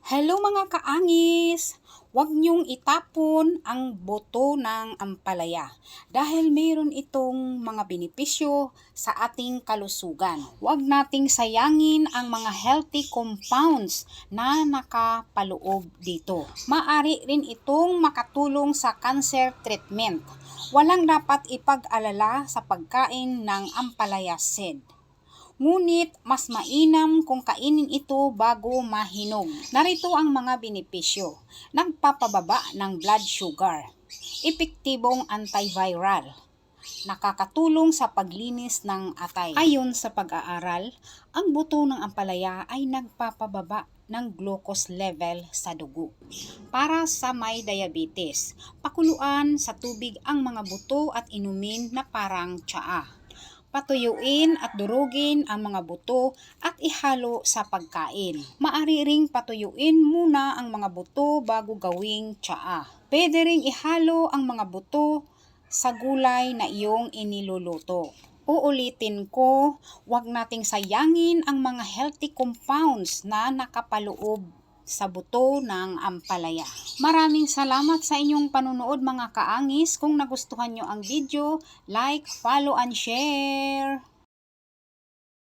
Hello mga kaangis! Huwag niyong itapon ang buto ng ampalaya dahil mayroon itong mga benepisyo sa ating kalusugan. Huwag nating sayangin ang mga healthy compounds na nakapaloob dito. Maaari rin itong makatulong sa cancer treatment. Walang dapat ipag-alala sa pagkain ng ampalaya seed. Ngunit mas mainam kung kainin ito bago mahinog. Narito ang mga benepisyo. Nagpapababa ng blood sugar. Epektibong antiviral. Nakakatulong sa paglinis ng atay. Ayon sa pag-aaral, ang buto ng ampalaya ay nagpapababa ng glucose level sa dugo. Para sa may diabetes, pakuluan sa tubig ang mga buto at inumin na parang tsaa. Patuyuin at durugin ang mga buto at ihalo sa pagkain. Maaari ring patuyuin muna ang mga buto bago gawing tsaa. Pwede ring ihalo ang mga buto sa gulay na iyong iniluluto. Uulitin ko, huwag nating sayangin ang mga healthy compounds na nakapaloob sa buto ng ampalaya. Maraming salamat sa inyong panunood mga kaangis. Kung nagustuhan nyo ang video, like, follow, and share.